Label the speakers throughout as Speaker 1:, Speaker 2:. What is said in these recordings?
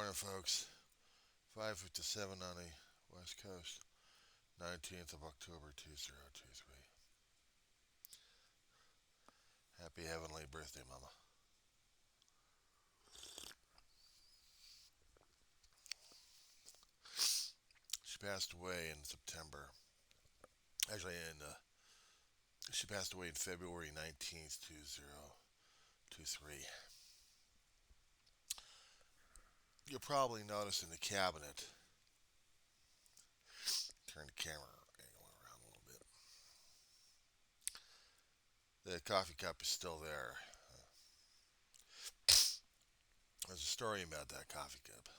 Speaker 1: morning, folks. 5:57 on the West Coast. 19th of October, 2023. Happy heavenly birthday, Mama. She passed away in September. Actually, she passed away in February 19th, 2023. You'll probably notice in the cabinet, turn the camera angle around a little bit, the coffee cup is still there. There's a story about that coffee cup.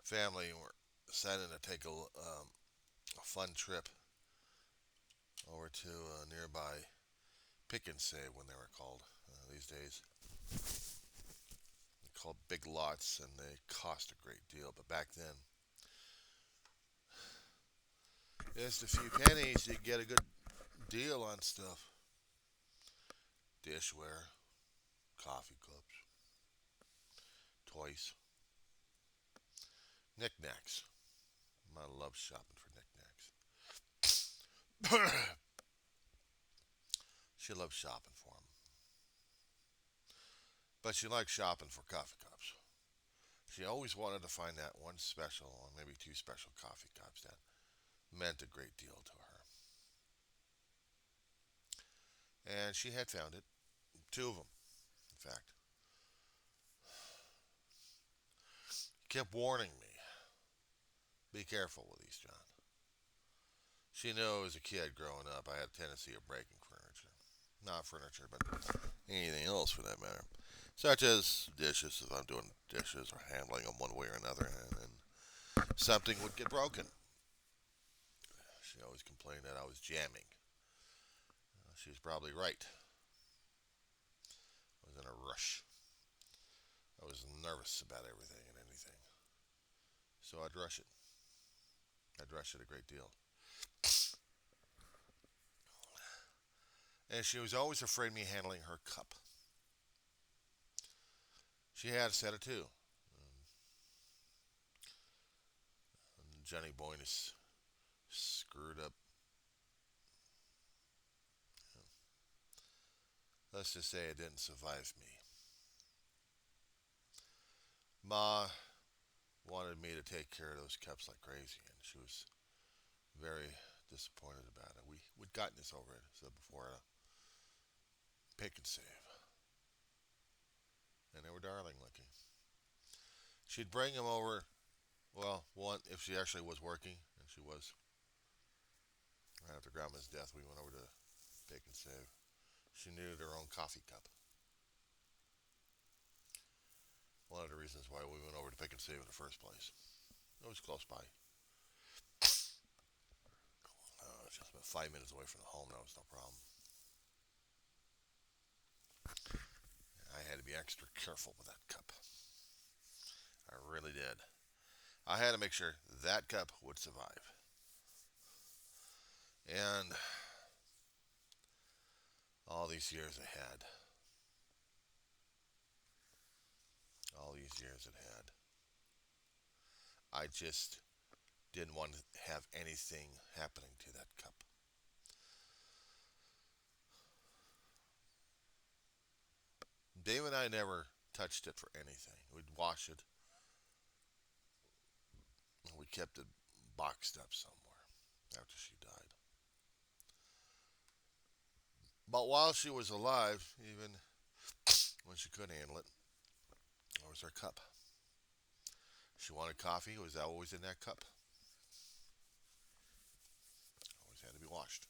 Speaker 1: Family were deciding to take a fun trip over to a nearby pick and save when they were called these days. They're called big lots and they cost a great deal. But back then, just a few pennies, you get a good deal on stuff. Dishware, coffee cups, toys, knickknacks. I love shopping for knickknacks. She loves shopping for them. But she likes shopping for coffee cups. She always wanted to find that one special, or maybe two special coffee cups that meant a great deal to her. And she had found it. Two of them, in fact. Kept warning me, be careful with these, John. She knew as a kid growing up I had a tendency of breaking furniture. Not furniture, but anything else for that matter. Such as dishes, if I'm doing dishes or handling them one way or another, and then something would get broken. She always complained that I was jamming. She was probably right. I was in a rush. I was nervous about everything and anything. So I'd rush it. I'd rush it a great deal. And she was always afraid of me handling her cup. She had a set of two. Johnny Boyne is screwed up. Let's just say it didn't survive me. Ma wanted me to take care of those cups like crazy, and she was very disappointed about it. We'd gotten this over it, so before at a pick and save, and they were darling looking. She'd bring them over. Well, one if she actually was working, and she was. Right after Grandma's death, we went over to pick and save. She needed her own coffee cup. One of the reasons why we went over to pick and save in the first place. It was close by. Just about 5 minutes away from the home. That was no problem. I had to be extra careful with that cup. I really did. I had to make sure that cup would survive. And all these years ahead, all these years it had, I just didn't want to have anything happening to that cup. Dave and I never touched it for anything. We'd wash it. We kept it boxed up somewhere after she died. But while she was alive, even when she couldn't handle it, there was her cup. She wanted coffee. It was always in that cup. Always had to be washed.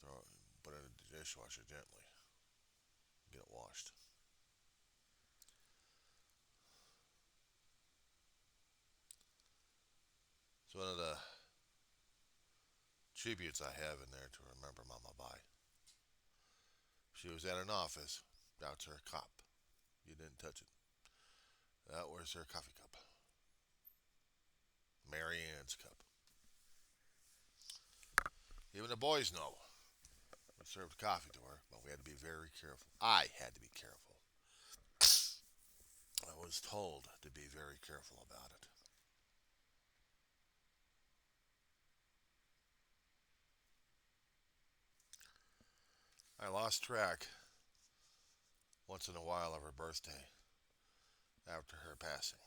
Speaker 1: Throw it, put it in the dishwasher gently. Get it washed. It's one of the tributes I have in there to remember Mama by. She was at an office. That's her cup. You didn't touch it. That was her coffee cup. Mary Ann's cup. Even the boys know. We served coffee to her, but we had to be very careful. I had to be careful. was told to be very careful about it. I lost track once in a while of her birthday after her passing.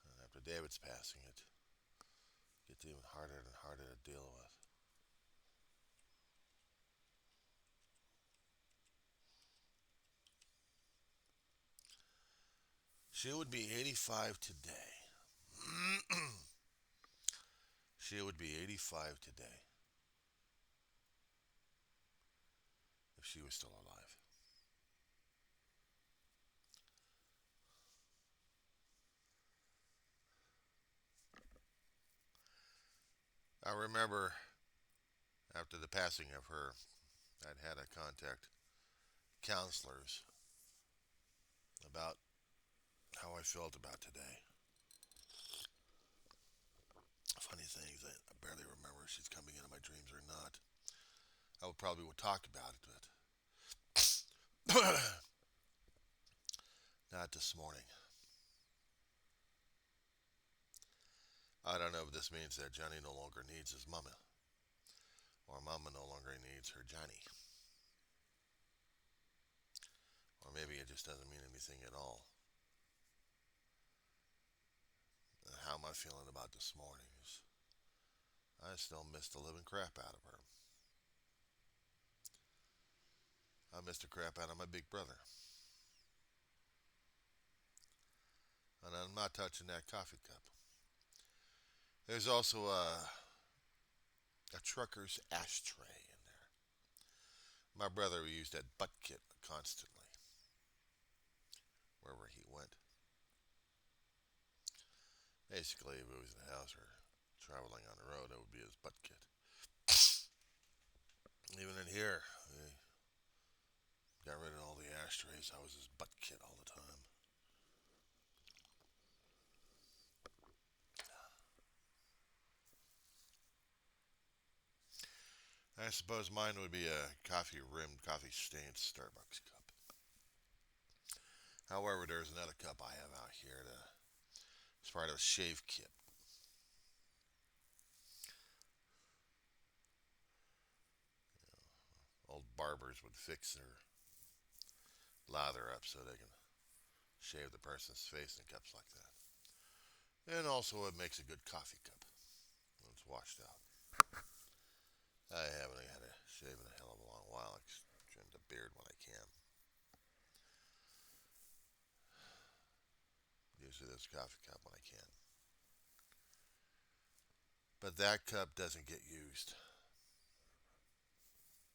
Speaker 1: And after David's passing, it gets even harder and harder to deal with. She would be 85 today. She would be 85 today if she was still alive. I remember after the passing of her, I'd had to contact counselors about how I felt about today. Funny thing is that I barely remember if she's coming into my dreams or not. I would probably would talk about it, but not this morning. I don't know if this means that Johnny no longer needs his mama, or mama no longer needs her Johnny. Or maybe it just doesn't mean anything at all. And how am I feeling about this morning? I still miss the living crap out of her. I miss the crap out of my big brother. And I'm not touching that coffee cup. There's also a trucker's ashtray in there. My brother used that butt kit constantly, wherever he went. Basically, if it was in the house or traveling on the road, it would be his butt kit. Even in here, we got rid of all the ashtrays. I was his butt kit all the time. I suppose mine would be a coffee-rimmed, coffee-stained Starbucks cup. However, there's another cup I have out here as part of a shave kit. Old barbers would fix their lather up so they can shave the person's face in cups like that. And also, it makes a good coffee cup when it's washed out. I haven't had a shave in a hell of a long while. I trim the beard when I can. Usually this coffee cup when I can. But that cup doesn't get used.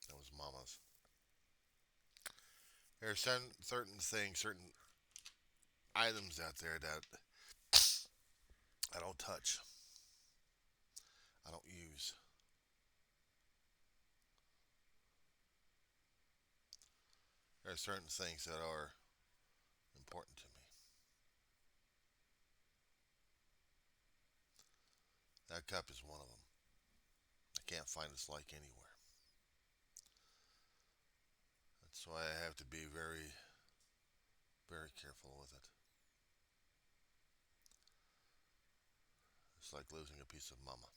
Speaker 1: That was Mama's. There are certain things, certain items out there that I don't touch. I don't use. There are certain things that are important to me. That cup is one of them. I can't find its like anywhere. That's why I have to be very, very careful with it. It's like losing a piece of Mama.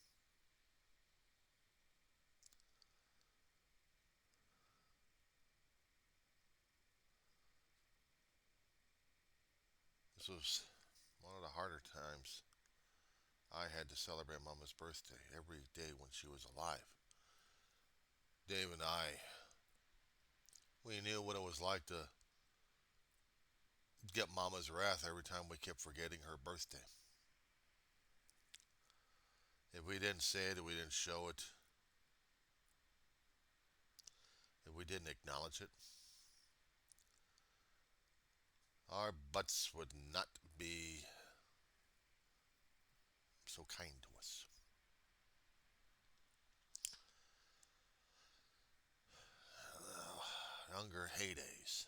Speaker 1: This was one of the harder times I had to celebrate Mama's birthday every day when she was alive. Dave and I, we knew what it was like to get Mama's wrath every time we kept forgetting her birthday. If we didn't say it, if we didn't show it, if we didn't acknowledge it, our butts would not be so kind to us. Younger heydays,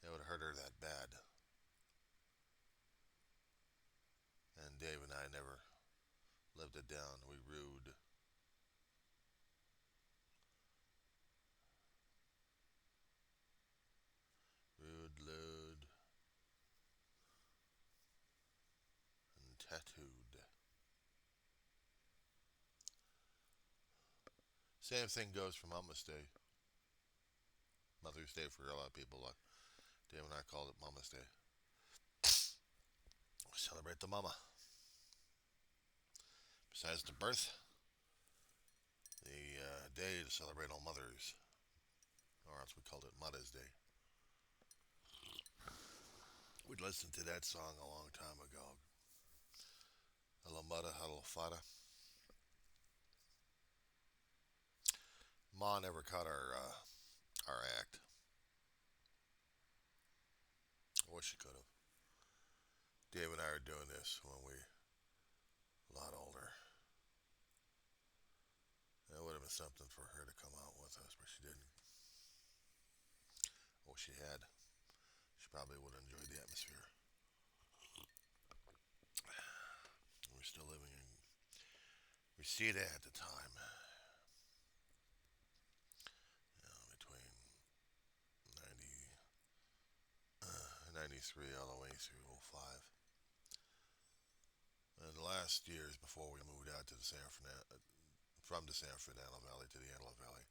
Speaker 1: it would hurt her that bad. And Dave and I never lived it down. We Same thing goes for Mama's Day. Mother's Day for a lot of people. Dave and I called it Mama's Day. We celebrate the mama. Besides the birth, the day to celebrate all mothers, or else we called it Mother's Day. We'd listened to that song a long time ago. Hello, mother. Hello, father. Ma never caught our act. I wish she could have. Dave and I are doing this when we a lot older. That would have been something for her to come out with us, but she didn't. Oh, she had. She probably would have enjoyed the atmosphere. We were still living in Reseda at the time, between 90, 93 all the way through '05. And the last years before we moved out to the from the San Fernando Valley to the Antelope Valley,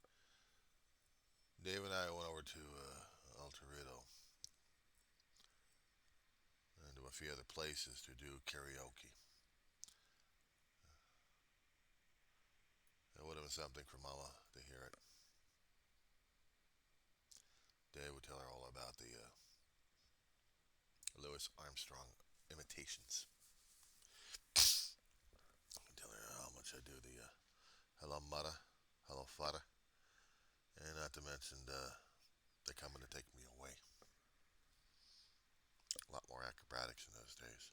Speaker 1: Dave and I went over to El Torito and to a few other places to do karaoke. It would have been something for Mama to hear it. Dave would tell her all about the Louis Armstrong imitations. I'd tell her how much I do the hello mother, hello father, and not to mention they're coming to take me away. A lot more acrobatics in those days.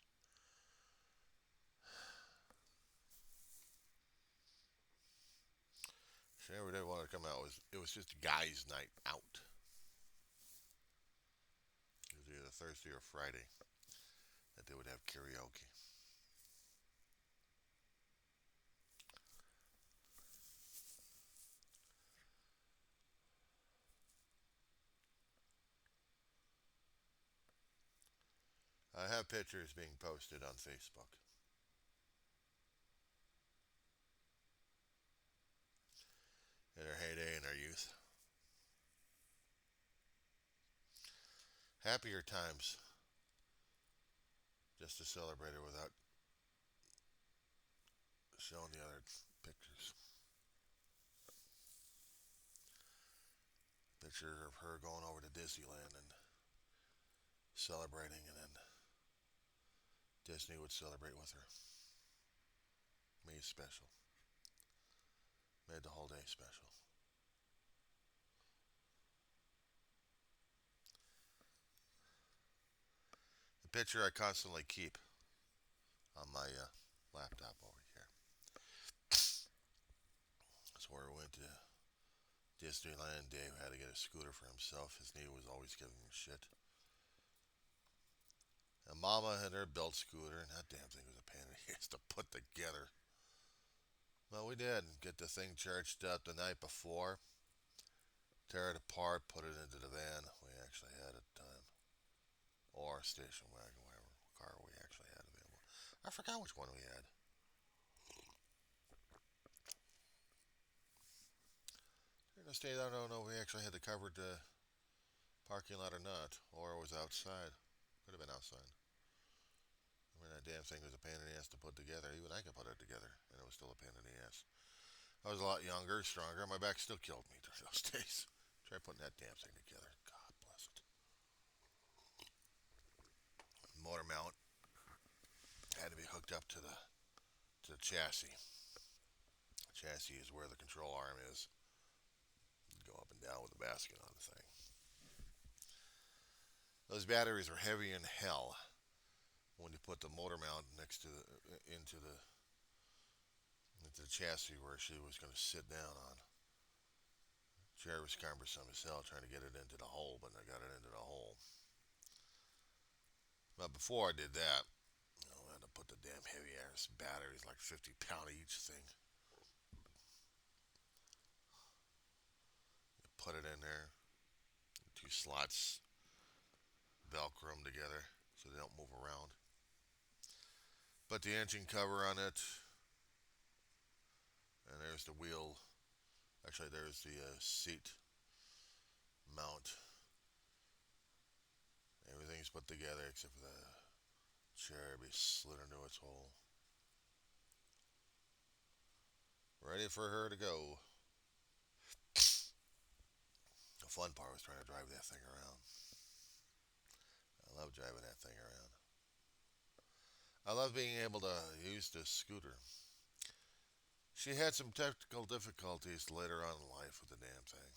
Speaker 1: She never did want to come out. It was just a guys' night out. It was either Thursday or Friday that they would have karaoke. I have pictures being posted on Facebook. In her heyday in her youth. Happier times just to celebrate her without showing the other pictures. Picture of her going over to Disneyland and celebrating, and then Disney would celebrate with her. Made it special. Made the whole day special. The picture I constantly keep on my laptop over here. That's where we went to Disneyland. Dave had to get a scooter for himself. His knee was always giving him shit. And Mama had her built scooter, and that damn thing was a pain in the ass to put together. Well, we did get the thing charged up the night before, tear it apart, put it into the van we actually had at the time, or station wagon, whatever car we actually had available. I forgot which one we had. In the state, I don't know if we actually had the covered parking lot or not, or it was outside. Could have been outside. I mean, that damn thing was a pain in the ass to put together. Even I could put it together, and it was still a pain in the ass. I was a lot younger, stronger. My back still killed me during those days. Try putting that damn thing together. God bless it. Motor mount had to be hooked up to the chassis. The chassis is where the control arm is. You'd go up and down with the basket on the thing. Those batteries were heavy in hell when you put the motor mount next to into the chassis where she was going to sit down on. Chair was cumbersome as hell trying to get it into the hole, but I got it into the hole. But before I did that, I had to put the damn heavy ass batteries, like 50 pound each thing. You put it in there, two slots, velcro them together so they don't move around. Put the engine cover on it, and there's the wheel Actually, there's the seat mount. Everything's put together except for the chair be slid into its hole. Ready for her to go. The fun part was trying to drive that thing around. I love driving that thing around. I love being able to use this scooter. She had some technical difficulties later on in life with the damn thing.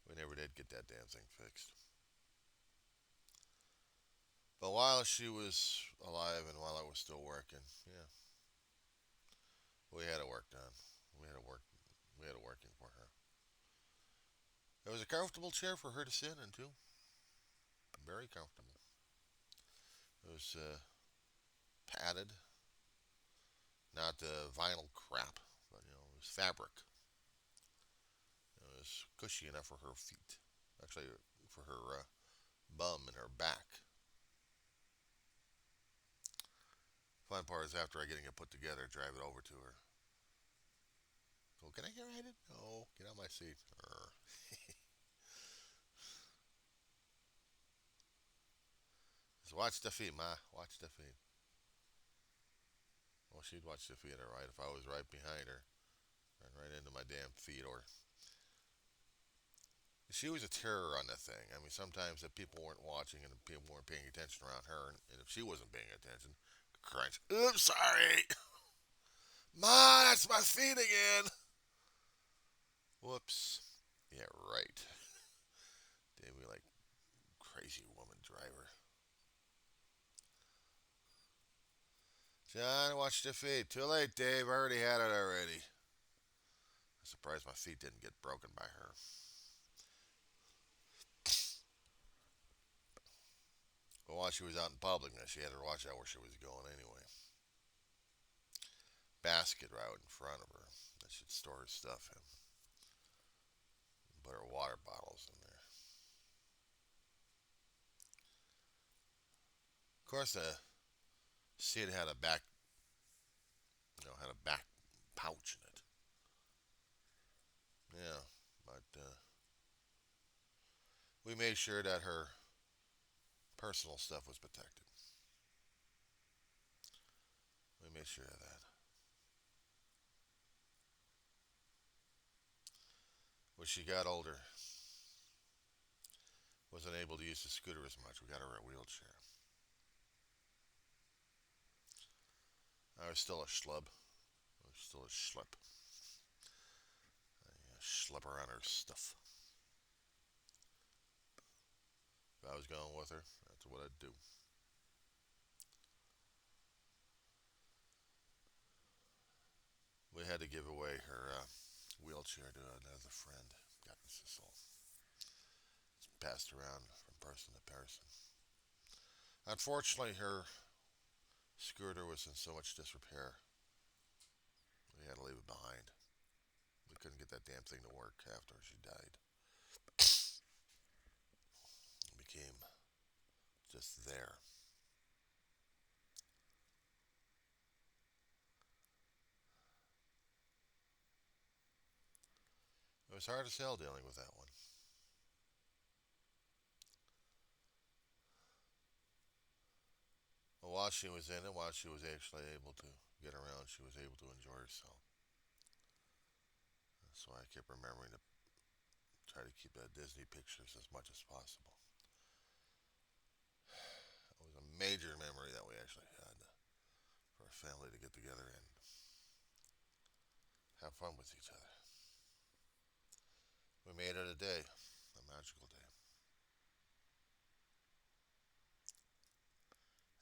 Speaker 1: We never did get that damn thing fixed. But while she was alive and while I was still working, yeah, we had it work done. We had it work. We had it working for her. It was a comfortable chair for her to sit in too. Very comfortable. It was padded, not the vinyl crap, but it was fabric. It was cushy enough for her feet. Actually, for her bum and her back. Fun part is after I getting it put together, drive it over to her. Go, can I get ride it? No, get out of my seat. Just watch the feet, ma. Watch the feet. Well, she'd watch the feet, all right, if I was right behind her. Run right into my damn feet, or she was a terror on the thing. I mean, sometimes if people weren't watching and people weren't paying attention around her, and if she wasn't paying attention, crunch. Oops, sorry. Ma, that's my feet again. Whoops. Yeah, right. Damn, we like crazy woman driver. John, watch the feet. Too late, Dave. I already had it already. I'm surprised my feet didn't get broken by her. But while she was out in public, now she had to watch out where she was going anyway. Basket right out in front of her that she'd store her stuff in. Put her water bottles in there. Of course, the seat had a back, had a back pouch in it. Yeah, but we made sure that her personal stuff was protected. We made sure of that. When she got older, wasn't able to use the scooter as much. We got her a wheelchair. I was still a schlub. I was still a schlep. I schlep her on her stuff. If I was going with her, that's what I'd do. We had to give away her wheelchair to another friend. God, this is all passed around from person to person. Unfortunately, her scooter was in so much disrepair, we had to leave it behind. We couldn't get that damn thing to work after she died. It became just there. It was hard to sell dealing with that one. But while she was in it, while she was actually able to get around, she was able to enjoy herself. That's why I kept remembering to try to keep the Disney pictures as much as possible. It was a major memory that we actually had for a family to get together and have fun with each other. We made it a day, a magical day.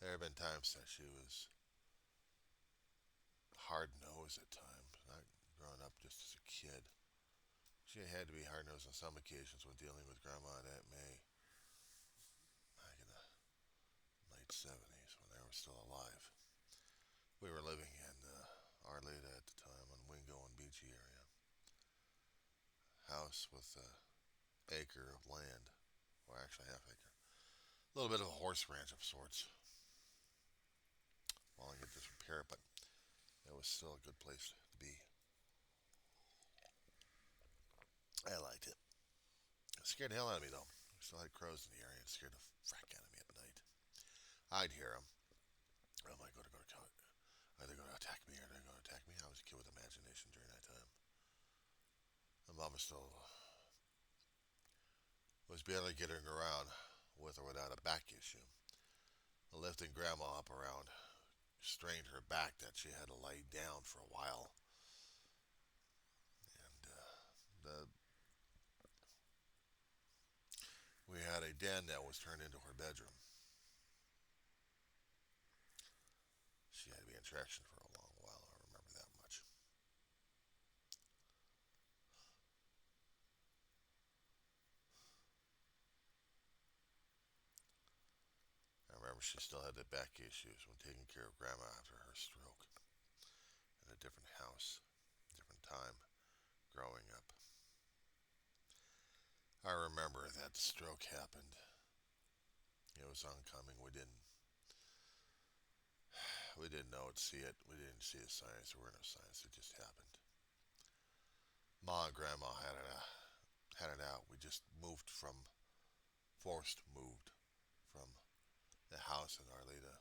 Speaker 1: There have been times that she was hard nosed at times, not growing up just as a kid. She had to be hard nosed on some occasions when dealing with Grandma and Aunt May back in the late 70s when they were still alive. We were living in Arleta at the time on Wingo and Beachy area. House with an acre of land, or actually half acre. A little bit of a horse ranch of sorts. While I get this repaired, but It was still a good place to be. I liked it. It scared the hell out of me though. We still had crows in the area. It scared the frack out of me at night. I'd hear them. I'm like, are they going to attack me? Are they going to attack me? I was a kid with imagination during that time. My mom was still was barely getting around with or without a back issue. Lifting grandma up around strained her back that she had to lay down for a while. And the we had a den that was turned into her bedroom. She had to be in traction for a long while. I remember that much. I remember she still had the back issues when taking care of grandma after her stroke in a different house, different time growing up. I remember that the stroke happened. It was oncoming. We didn't know it, see it. We didn't see the signs. There were no signs. It just happened. Ma and grandma had it out. We just moved from the house in Arleta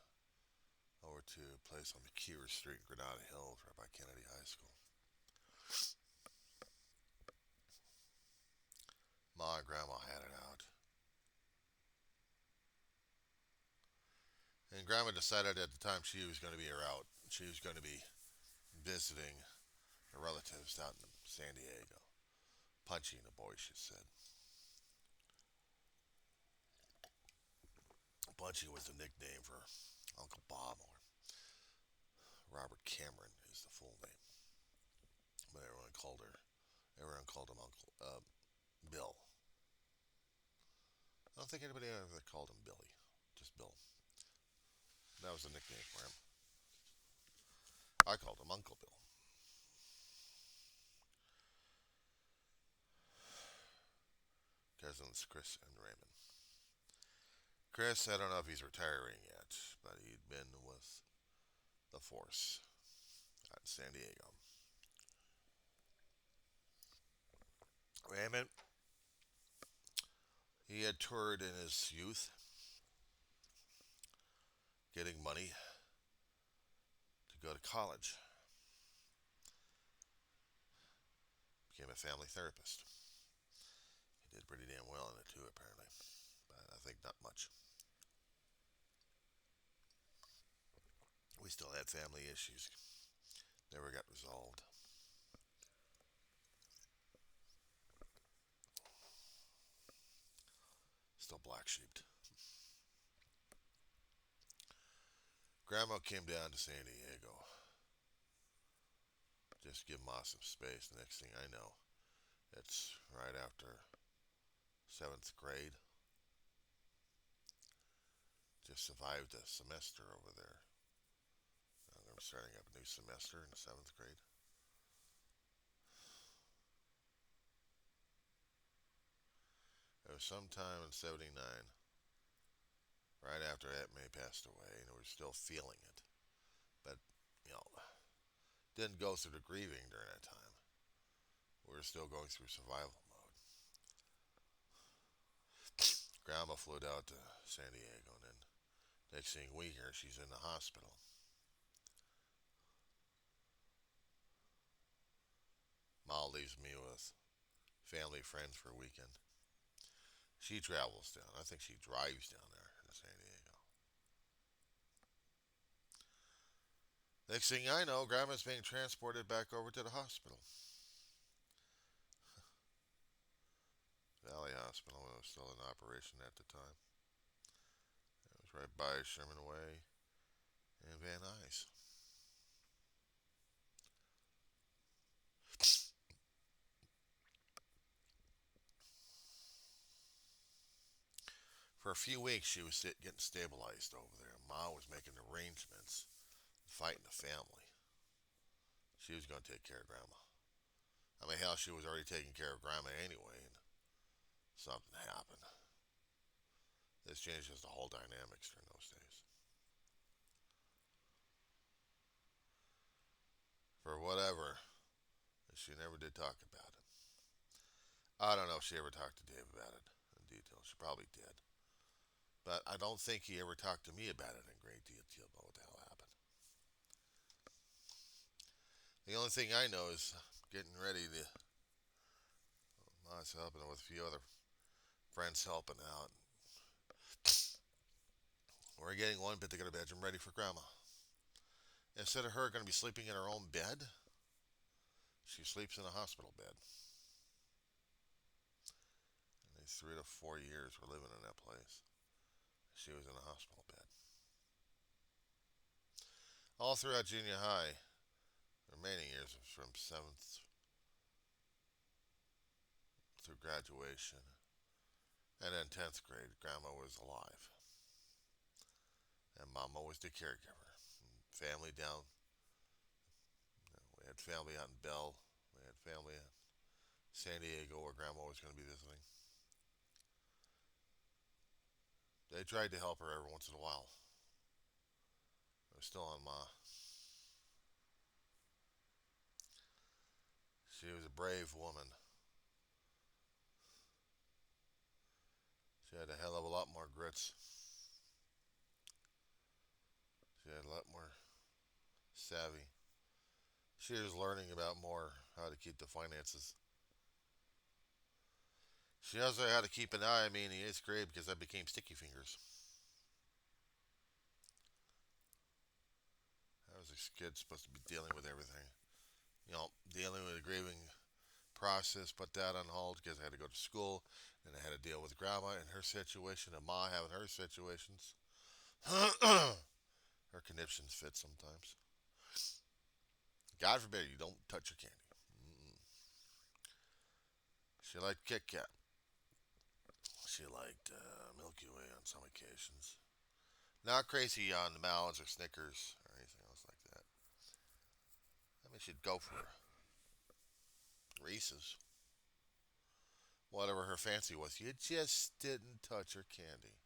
Speaker 1: over to a place on McKeever Street in Granada Hills, right by Kennedy High School. Ma and grandma had it out. And grandma decided at the time she was going to be out. She was going to be visiting her relatives out in San Diego. Punchy and the boys, she said. Punchy was the nickname for Uncle Bob, or Robert Cameron is the full name. But everyone called him Uncle Bill. I don't think anybody ever called him Billy, just Bill. That was the nickname for him. I called him Uncle Bill. Cousins Chris and Raymond. Chris, I don't know if he's retiring yet, but he'd been with the force out in San Diego. Raymond, he had toured in his youth, getting money to go to college. Became a family therapist. He did pretty damn well in it too, apparently, but I think not much. We still had family issues. Never got resolved. Still black sheeped. Grandma came down to San Diego. Just give Ma some space. The next thing I know, it's right after 7th grade. Just survived a semester over there. I'm starting up a new semester in the 7th grade. It was sometime in '79, right after Aunt May passed away, and we were still feeling it. But, you know, didn't go through the grieving during that time. We were still going through survival mode. Grandma flew out to San Diego, and then next thing we hear, she's in the hospital. Ma leaves me with family friends for a weekend. She travels down. I think she drives down there to San Diego. Next thing I know, Grandma's being transported back over to the hospital. Valley Hospital was still in operation at the time. It was right by Sherman Way and Van Nuys. For a few weeks, she was getting stabilized over there. Ma was making arrangements, fighting the family. She was going to take care of Grandma. I mean, hell, she was already taking care of Grandma anyway, and something happened. This changes the whole dynamics during those days. whatever. She never did talk about it. I don't know if she ever talked to Dave about it in detail. She probably did. But I don't think he ever talked to me about it in great detail about what the hell happened. The only thing I know is getting ready to. I was helping with a few other friends helping out. We're getting one particular bedroom ready for Grandma. Instead of her going to be sleeping in her own bed, she sleeps in a hospital bed. And these 3 to 4 years we're living in that place. She was in a hospital bed. All throughout junior high, the remaining years from 7th through graduation, and then 10th grade, Grandma was alive. And Mama was the caregiver. Family down. We had family out in Bell. We had family in San Diego where Grandma was going to be visiting. They tried to help her every once in a while. It was still on Ma. She was a brave woman. She had a hell of a lot more grits. She had a lot more savvy. She was learning about more how to keep the finances. She also had to keep an eye on me in the 8th grade because I became sticky fingers. I was a kid supposed to be dealing with everything. Dealing with the grieving process, put that on hold because I had to go to school, and I had to deal with Grandma and her situation, and Ma having her situations. Her conniptions fit sometimes. God forbid you don't touch your candy. Mm-mm. She liked Kit Kat. She liked Milky Way on some occasions. Not crazy on the Mounds or Snickers or anything else like that. I mean, she'd go for Reese's. Whatever her fancy was. You just didn't touch her candy.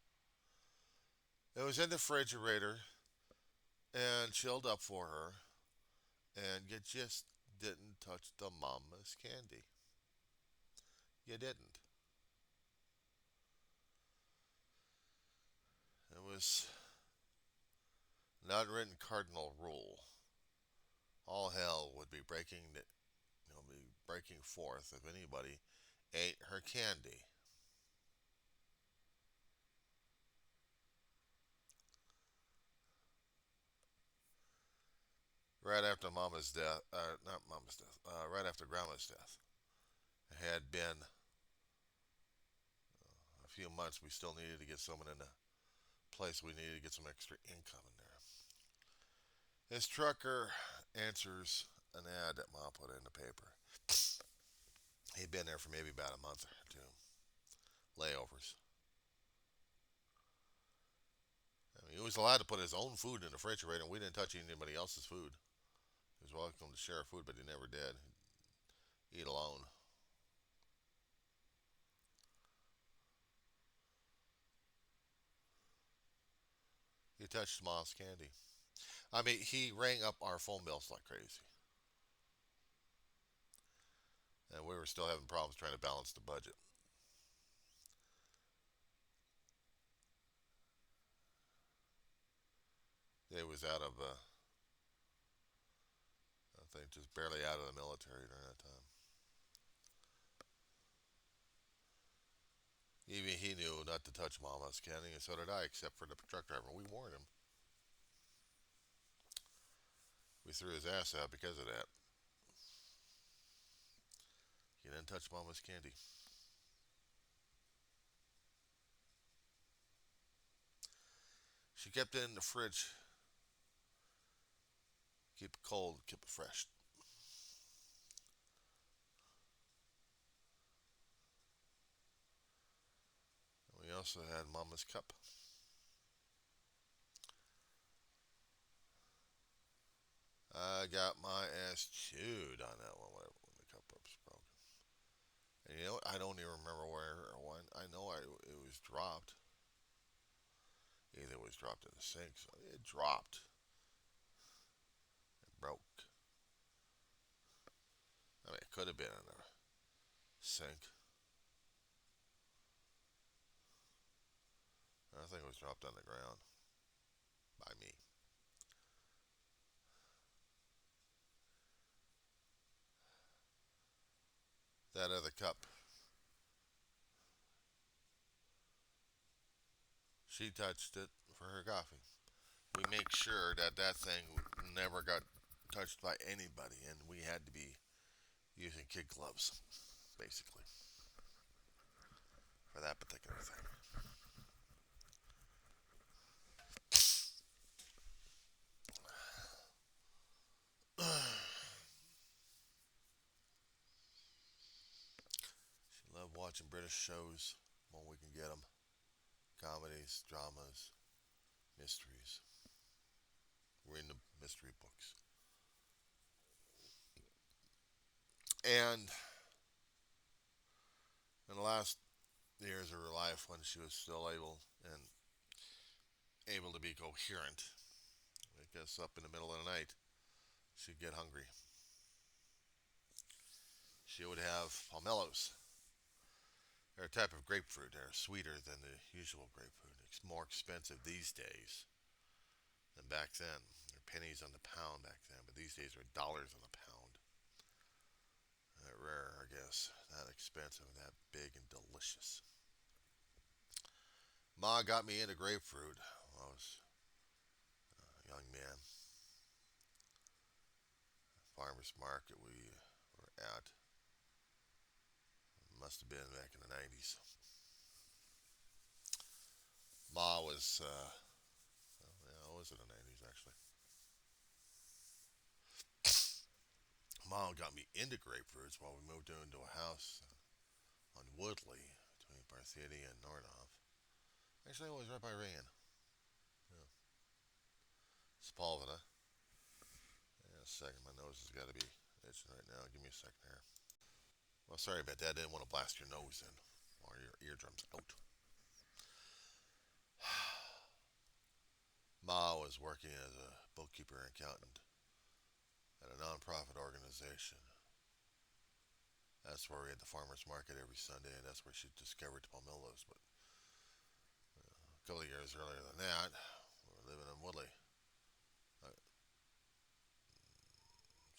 Speaker 1: It was in the refrigerator and chilled up for her, and you just didn't touch the mama's candy. You didn't. It was an unwritten cardinal rule. All hell would be breaking forth if anybody ate her candy. Right after Mama's death, not Mama's death, right after Grandma's death, it had been a few months. We still needed to get someone in the place. We needed to get some extra income in there. This trucker answers an ad that Mom put in the paper. He'd been there for maybe about a month or two. Layovers. I mean, he was allowed to put his own food in the refrigerator, and we didn't touch anybody else's food. He was welcome to share food, but he never did. He'd eat alone. He touched Mom's candy. I mean, he rang up our phone bills like crazy. And we were still having problems trying to balance the budget. He was out of, I think, just barely out of the military during that time. Even he knew not to touch Mama's candy, and so did I, except for the truck driver. We warned him. We threw his ass out because of that. He didn't touch Mama's candy. She kept it in the fridge. Keep it cold, keep it fresh. We also had Mama's cup. I got my ass chewed on that one when the cup was broken. And I don't even remember where or when. I know it was dropped. Either it was dropped in the sink, so it dropped. It broke. Could have been in a sink. I think it was dropped on the ground by me. That other cup, she touched it for her coffee. We make sure that that thing never got touched by anybody, and we had to be using kid gloves, basically, for that particular thing. She loved watching British shows when we can get them, comedies, dramas, mysteries. We're into mystery books. And in the last years of her life, when she was still able to be coherent, I guess up in the middle of the night, she'd get hungry. She would have pomelos. They're a type of grapefruit. They're sweeter than the usual grapefruit. It's more expensive these days than back then. They're pennies on the pound back then, but these days they're dollars on the pound. That rare, I guess. That expensive, that big and delicious. Ma got me into grapefruit when I was a young man. Farmer's market we were at. Must have been back in the 90s. Ma was, well, yeah, it was in the 90s actually. Ma got me into grapefruits while we moved into a house on Woodley between Parsippany and Nordoff. Actually, it was right by Rain. Yeah. Spalvina. Yeah, a second. My nose has got to be itching right now. Give me a second here. Well, sorry about that. I didn't want to blast your nose in or your eardrums out. Ma was working as a bookkeeper and accountant at a nonprofit organization. That's where we had the farmers market every Sunday, and that's where she discovered the pomelos. But a couple of years earlier than that, we were living in Woodley. Uh,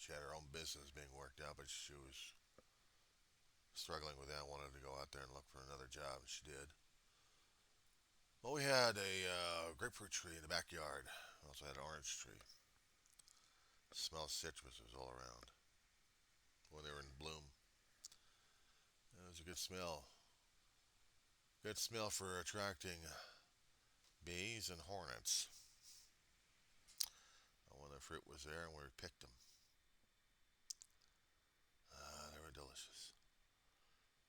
Speaker 1: she had her own business being worked out, but she was struggling with that. Wanted to go out there and look for another job, and she did. Well, we had a grapefruit tree in the backyard. We also had an orange tree. The smell of citrus was all around when they were in bloom. It was a good smell. Good smell for attracting bees and hornets. And when the fruit was there and we picked them, they were delicious.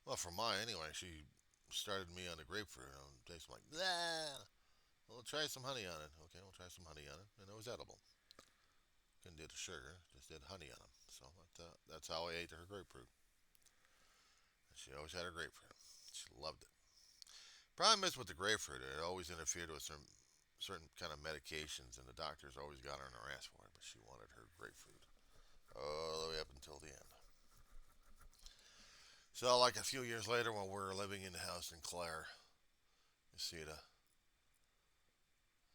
Speaker 1: Well, for mine anyway, she started me on the grapefruit. And it tasted like, nah. We'll try some honey on it. Okay, we'll try some honey on it. And it was edible. Couldn't do the sugar, just did honey on them. So that's how I ate her grapefruit. She always had her grapefruit. She loved it. Problem is with the grapefruit, it always interfered with some certain kind of medications, and the doctors always got her in her ass for it. But she wanted her grapefruit all the way up until the end. So, like a few years later, when we were living in the house in Clare, Nisita,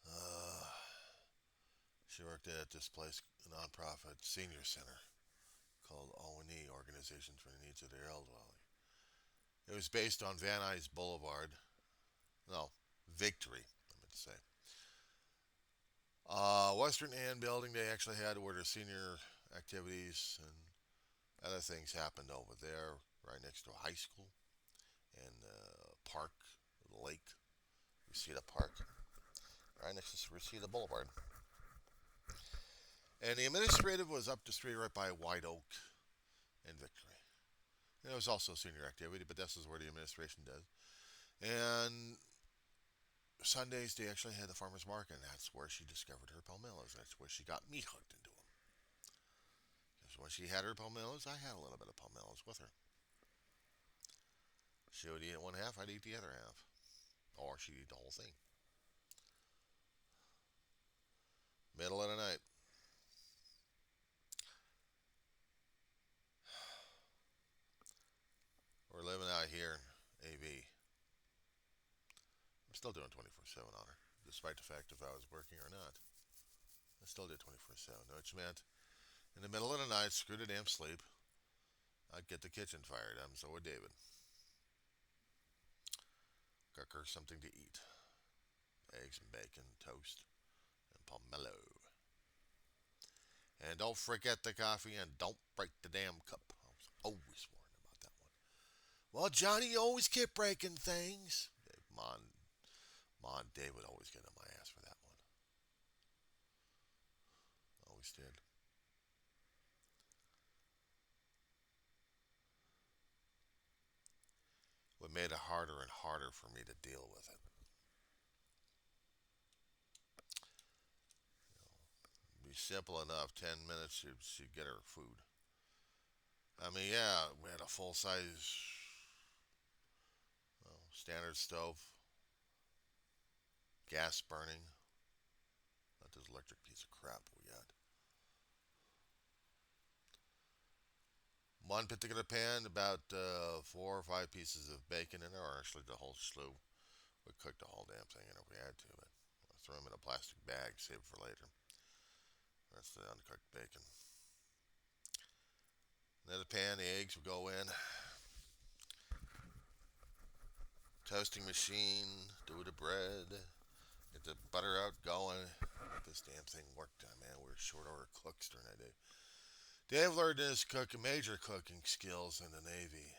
Speaker 1: uh, she worked at this place, a nonprofit senior center called O&E, Organization for the Needs of the Elderly. It was based on Van Nuys Boulevard. No, Victory, I meant to say. Western End building, they actually had where the senior activities and other things happened over there, right next to a high school and park, the lake, Reseda Park, right next to Reseda Boulevard. And the administrative was up the street right by White Oak and Victory. And there was also senior activity, but this is where the administration does. And Sundays they actually had the farmers market, and that's where she discovered her pomelos. That's where she got me hooked into them. Because when she had her pomelos, I had a little bit of pomelos with her. She would eat one half, I'd eat the other half, or she'd eat the whole thing. Middle of the night, here in AV, I'm still doing 24/7 on her, despite the fact if I was working or not. I still did 24/7, which meant in the middle of the night, screw the damn sleep, I'd get the kitchen fired up, and so would David. Cook her something to eat: eggs and bacon, toast, and pomelo. And don't forget the coffee, and don't break the damn cup. I was always warned about that one. Well, Johnny, you always keep breaking things. Ma and Dave would always get on my ass for that one. Always did. What made it harder and harder for me to deal with it. It'd be simple enough. 10 minutes, she'd get her food. I mean, yeah, we had a full size, standard stove, gas burning. Not this electric piece of crap we got. One particular pan, about 4 or 5 pieces of bacon in there, or actually the whole slew. We cooked the whole damn thing in if we had to, but I threw them in a plastic bag, save it for later. That's the uncooked bacon. Another pan, the eggs would go in. Toasting machine, do the bread, get the butter out going. This damn thing worked, man. We were short order cooks during that day. Dave learned his major cooking skills in the Navy.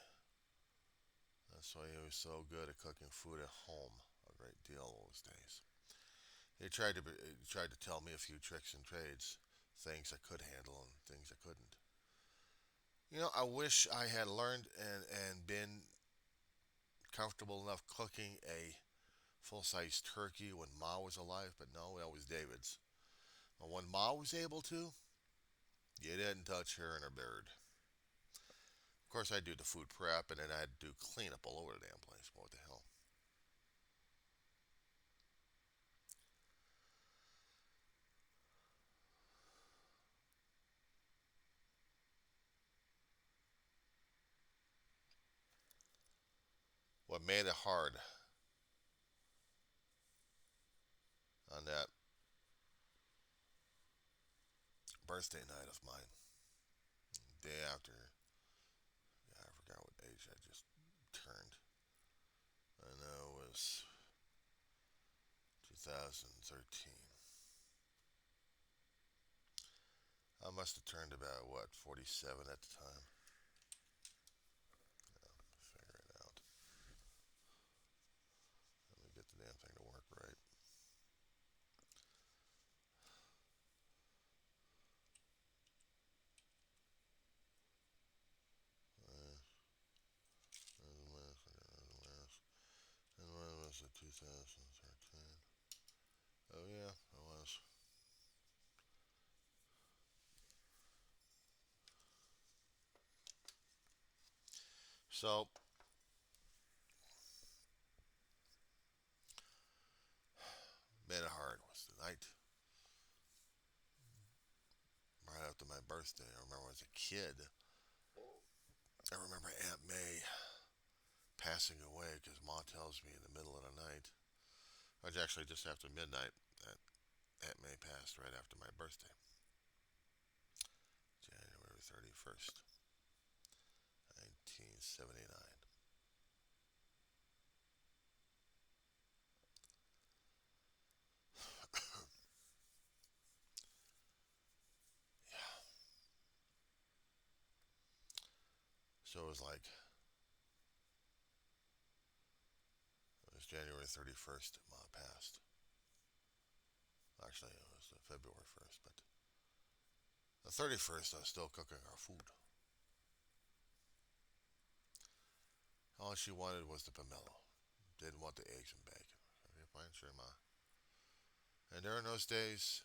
Speaker 1: That's why he was so good at cooking food at home a great deal those days. He tried to tell me a few tricks and trades, things I could handle and things I couldn't. I wish I had learned and been comfortable enough cooking a full size turkey when Ma was alive, but no, that was David's. And when Ma was able to, you didn't touch her and her bird. Of course, I'd do the food prep and then I'd do cleanup all over the damn place. What the hell? What made it hard on that birthday night of mine, day after, yeah, I forgot what age I just turned. I know it was 2013. I must have turned about, what, 47 at the time? Yeah, figure it out. Let me get the damn thing to work right. Uh, and when was it, 2013? Oh, yeah, it was. So, made it hard was the night right after my birthday. I remember as a kid, I remember Aunt May passing away because Ma tells me in the middle of the night, it was actually just after midnight, that Aunt May passed right after my birthday, January 31st, 1979. Yeah. So it was January 31st Ma passed. Actually, it was February 1st, but the 31st I was still cooking our food. All she wanted was the pomelo. Didn't want the eggs and bacon. Okay, fine, sure, Ma. And during those days,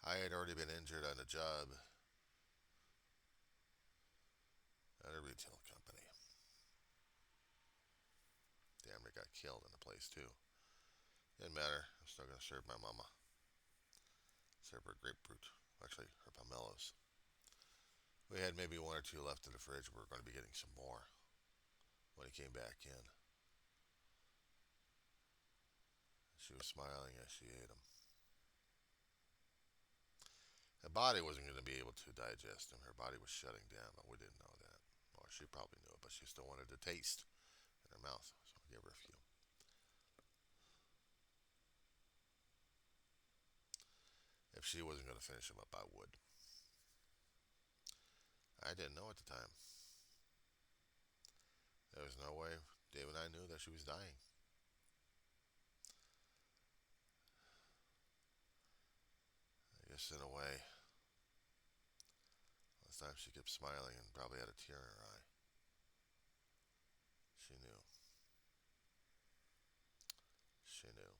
Speaker 1: I had already been injured on a job at a retail company. Damn, I got killed in the place too. Didn't matter. I'm still gonna serve my mama. Serve her grapefruit. Actually, her pomelos. We had maybe one or two left in the fridge. We were going to be getting some more. when he came back in. She was smiling as she ate him. Her body wasn't going to be able to digest him. Her body was shutting down, but we didn't know that. Or she probably knew it, but she still wanted to taste in her mouth, so I gave her a few. If she wasn't going to finish him up, I would. I didn't know at the time. There was no way Dave and I knew that she was dying. I guess in a way, this time she kept smiling and probably had a tear in her eye. She knew. She knew.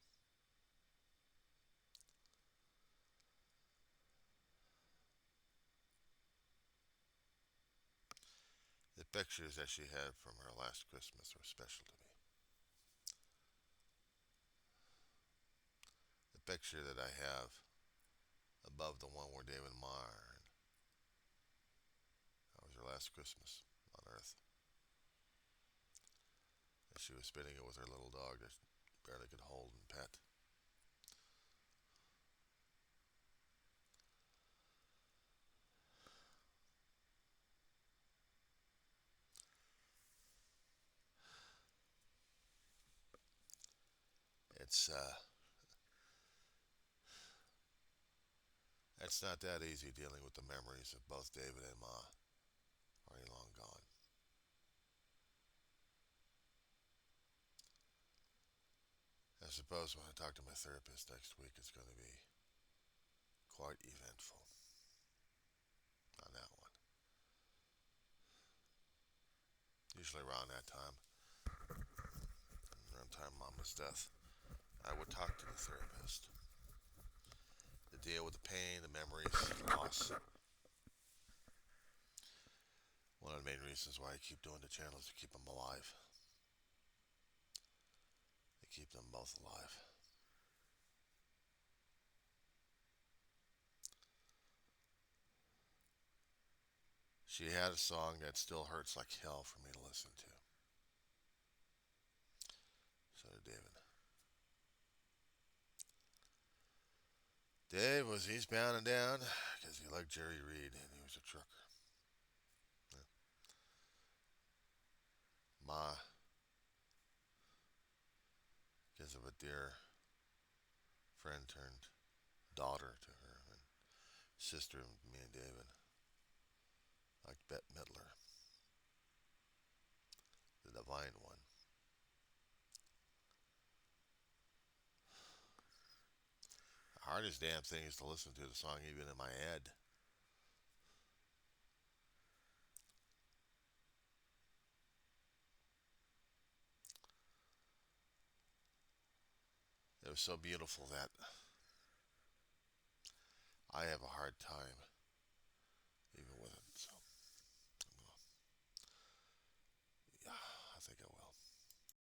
Speaker 1: The pictures that she had from her last Christmas were special to me. The picture that I have above the one where David and Ma are, that was her last Christmas on Earth. And she was spending it with her little dog that barely could hold and pet. It's it's not that easy dealing with the memories of both David and Ma already long gone. I suppose when I talk to my therapist next week, it's going to be quite eventful on that one. Usually around that time, around the time Mama's death, I would talk to the therapist to deal with the pain, the memories, the loss. One of the main reasons why I keep doing the channel is to keep them alive. To keep them both alive. She had a song that still hurts like hell for me to listen to. So did David. Dave he's bound down because he liked Jerry Reed and he was a trucker. Yeah. Ma, because of a dear friend turned daughter to her, and sister of me and David, like Bette Midler, the divine one. The hardest damn thing is to listen to the song even in my head. It was so beautiful that I have a hard time even with it.